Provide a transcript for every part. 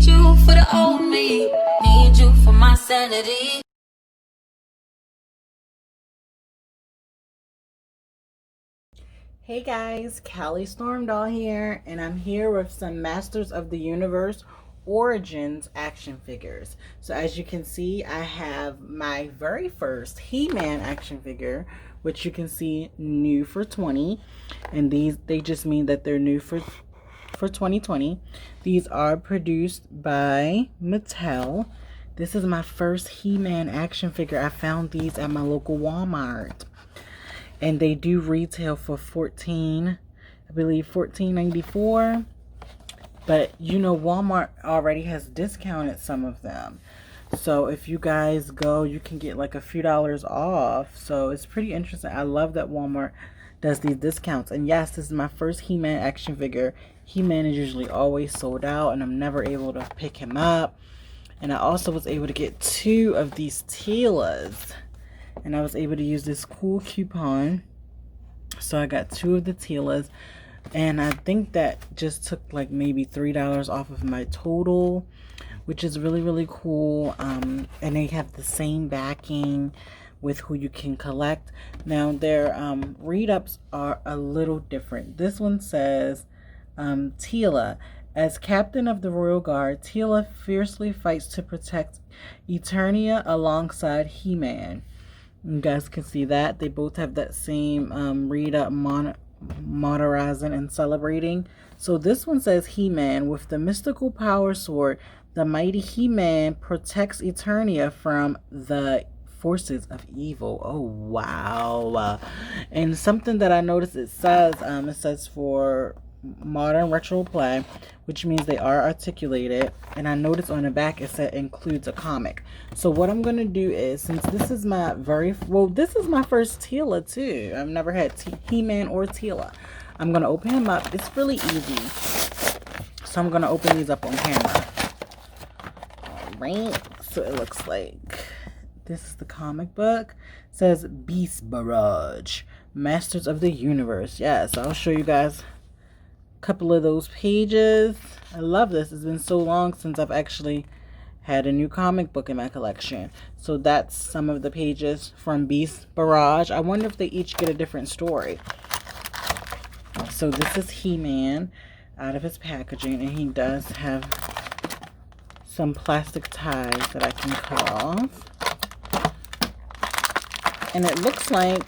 need you for the old me. Need you for my sanity. Hey guys, Callie Stormdoll here, and I'm here with some Masters of the Universe Origins action figures. So as you can see, I have my very first He-Man action figure, which you can see new for 20, and they just mean that they're new for 2020. These are produced by Mattel. This is my first He-Man action figure. I found these at my local Walmart. And they do retail for $14.94. But you know, Walmart already has discounted some of them. So if you guys go, you can get like a few dollars off. So it's pretty interesting. I love that Walmart does these discounts. And yes, this is my first He-Man action figure. He-Man is usually always sold out, and I'm never able to pick him up. And I also was able to get 2 of these Teelas. And I was able to use this cool coupon. So I got 2 of the Teelas. And I think that just took like maybe $3 off of my total, which is really, really cool. And they have the same backing with who you can collect. Now their read-ups are a little different. This one says, Teela. As captain of the Royal Guard, Teela fiercely fights to protect Eternia alongside He-Man. You guys can see that. They both have that same read up, modernizing and celebrating. So this one says He-Man. With the mystical power sword, the mighty He-Man protects Eternia from the forces of evil. Oh, wow. And something that I noticed, it says for modern retro play, which means they are articulated. And I noticed on the back it said includes a comic. So what I'm gonna do is, since this is my this is my first Teela too. I've never had He-Man or Teela. I'm gonna open him up. It's really easy, so I'm gonna open these up on camera. All right, so it looks like this is the comic book. It says Beast Barrage, Masters of the Universe. Yes, I'll show you guys couple of those pages. I love this. It's been so long since I've actually had a new comic book in my collection. So that's some of the pages from Beast Barrage. I wonder if they each get a different story. So this is He-Man out of his packaging, and he does have some plastic ties that I can cut off. And it looks like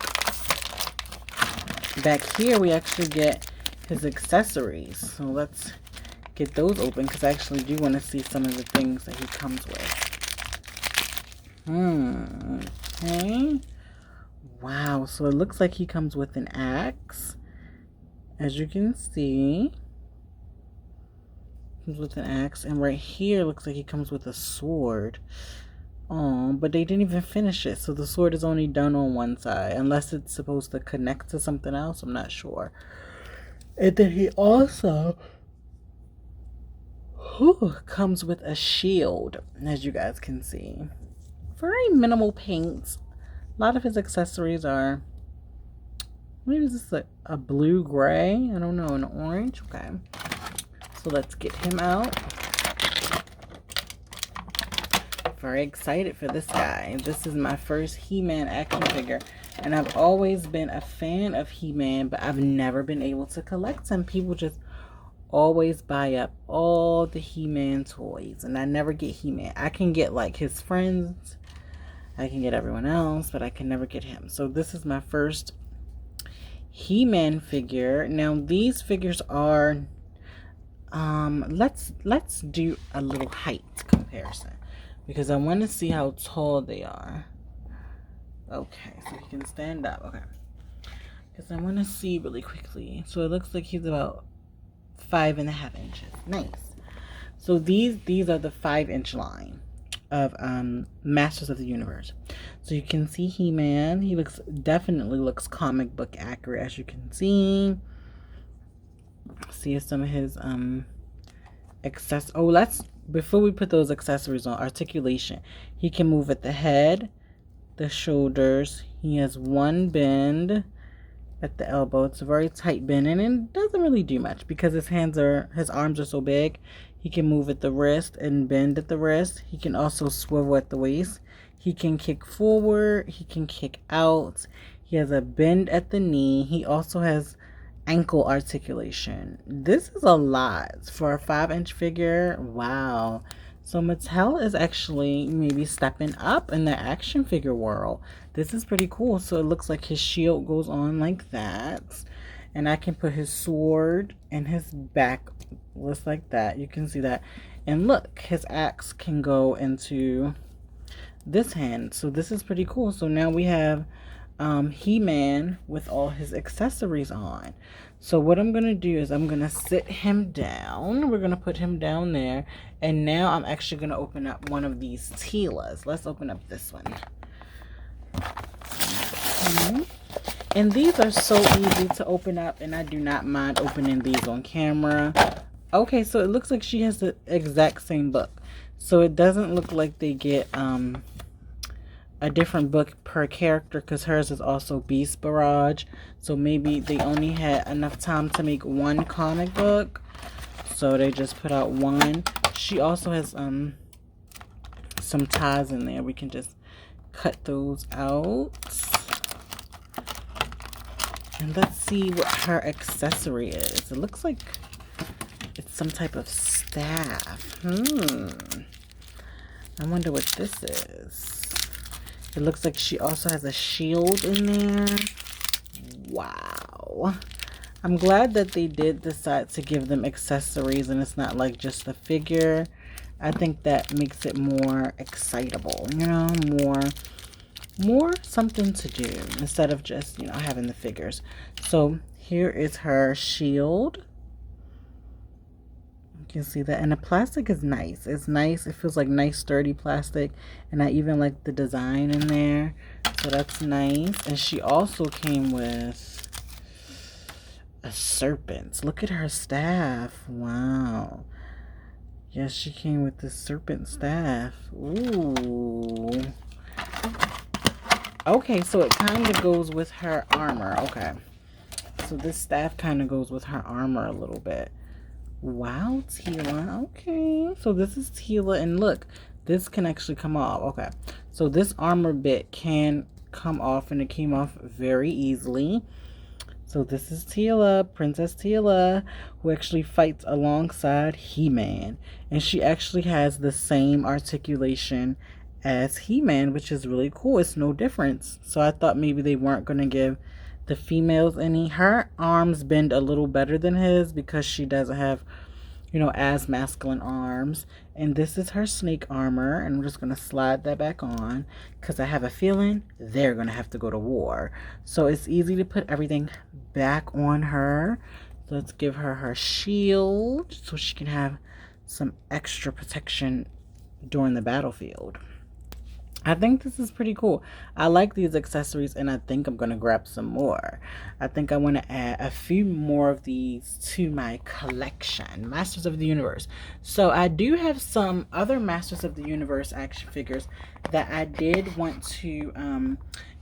back here we actually get his accessories. So let's get those open, because I actually do want to see some of the things that he comes with. Okay. Wow, so it looks like he comes with an axe. As you can see, he comes with an axe, and right here looks like he comes with a sword. Oh, but they didn't even finish it, so the sword is only done on one side, unless it's supposed to connect to something else. I'm not sure. And then he also comes with a shield, as you guys can see. Very minimal paints. A lot of his accessories are, maybe this is a blue-gray. I don't know, an orange. Okay. So let's get him out. Very excited for this guy. This is my first He-Man action figure. And I've always been a fan of He-Man, but I've never been able to collect him. People just always buy up all the He-Man toys, and I never get He-Man. I can get like his friends, I can get everyone else, but I can never get him. So this is my first He-Man figure. Now these figures are, let's do a little height comparison, because I want to see how tall they are. Okay, so he can stand up. Okay, because I want to see really quickly. So it looks like he's about 5.5 inches. Nice. So these are the 5-inch line of Masters of the Universe. So you can see He-Man. He definitely looks comic book accurate, as you can see. See some of his before we put those accessories on, articulation. He can move at the head, the shoulders. He has one bend at the elbow. It's a very tight bend, and it doesn't really do much because his arms are so big. He can move at the wrist and bend at the wrist. He can also swivel at the waist. He can kick forward. He can kick out. He has a bend at the knee. He also has ankle articulation. This is a lot for a 5-inch figure. Wow. So Mattel is actually maybe stepping up in the action figure world. This is pretty cool. So it looks like his shield goes on like that. And I can put his sword and his back just like that. You can see that. And look, his axe can go into this hand. So this is pretty cool. So now we have He-Man with all his accessories on. So what I'm going to do is I'm going to sit him down. We're going to put him down there. And now I'm actually going to open up one of these Teelas. Let's open up this one. And these are so easy to open up, and I do not mind opening these on camera. Okay, so it looks like she has the exact same book. So it doesn't look like they get a different book per character, because hers is also Beast Barrage. So maybe they only had enough time to make one comic book, so they just put out one. She also has some ties in there. We can just cut those out. And let's see what her accessory is. It looks like it's some type of staff. I wonder what this is. It looks like she also has a shield in there. Wow. I'm glad that they did decide to give them accessories and it's not like just a figure. I think that makes it more excitable, you know, more something to do instead of just, you know, having the figures. So here is her shield. You can see that, and the plastic is nice. It's nice. It feels like nice sturdy plastic, and I even like the design in there, so that's nice. And she also came with a serpent. Look at her staff. Wow. Yes, she came with this serpent staff. Ooh. Okay, so it kind of goes with her armor. Okay. So this staff kind of goes with her armor a little bit. Wow, Teela. Okay. So this is Teela. And look, this can actually come off. Okay. So this armor bit can come off, and it came off very easily. So this is Teela, Princess Teela, who actually fights alongside He-Man. And she actually has the same articulation as He-Man, which is really cool. It's no difference. So I thought maybe they weren't going to give the females any. Her arms bend a little better than his because she doesn't have, you know, as masculine arms. And this is her snake armor, and I'm just going to slide that back on because I have a feeling they're going to have to go to war. So it's easy to put everything back on her. So let's give her her shield so she can have some extra protection during the battlefield. I think this is pretty cool. I like these accessories, and I think I'm going to grab some more. I think I want to add a few more of these to my collection. Masters of the Universe. So I do have some other Masters of the Universe action figures that I did want to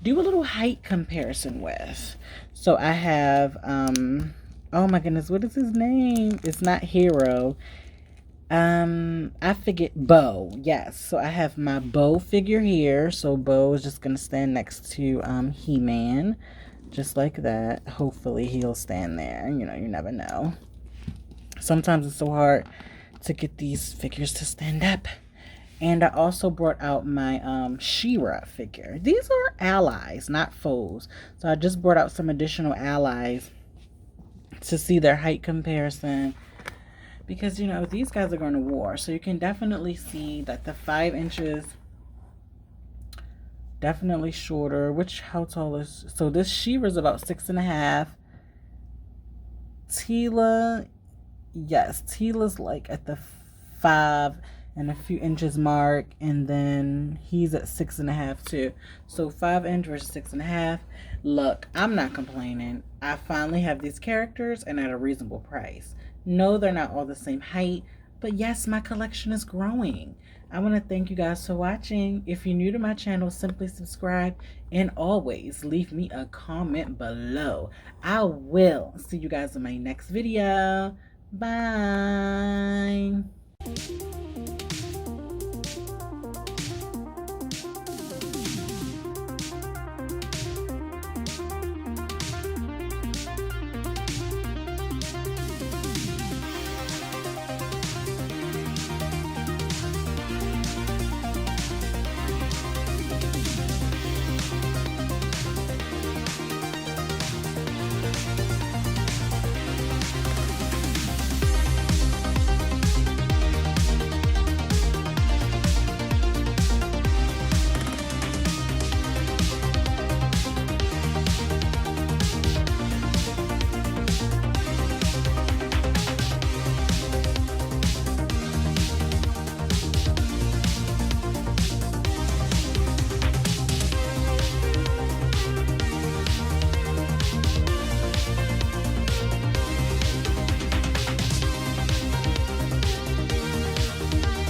do a little height comparison with. So I have, oh my goodness, what is his name? It's not Hero. I forget Bo. Yes, so I have my Bo figure here. So Bo is just gonna stand next to He-Man, just like that. Hopefully he'll stand there. You know, you never know. Sometimes it's so hard to get these figures to stand up. And I also brought out my She-Ra figure. These are allies, not foes. So I just brought out some additional allies to see their height comparison. Because, you know, these guys are going to war. So you can definitely see that the 5 inches, definitely shorter. How tall is... So this She-Ra's about 6.5. Teela, yes, Teela's like at the 5 and a few inches mark. And then he's at 6.5 too. So 5 inch versus 6.5. Look, I'm not complaining. I finally have these characters and at a reasonable price. No, they're not all the same height, But yes, my collection is growing. I want to thank you guys for watching. If you're new to my channel, simply subscribe and always leave me a comment below. I will see you guys in my next video. Bye.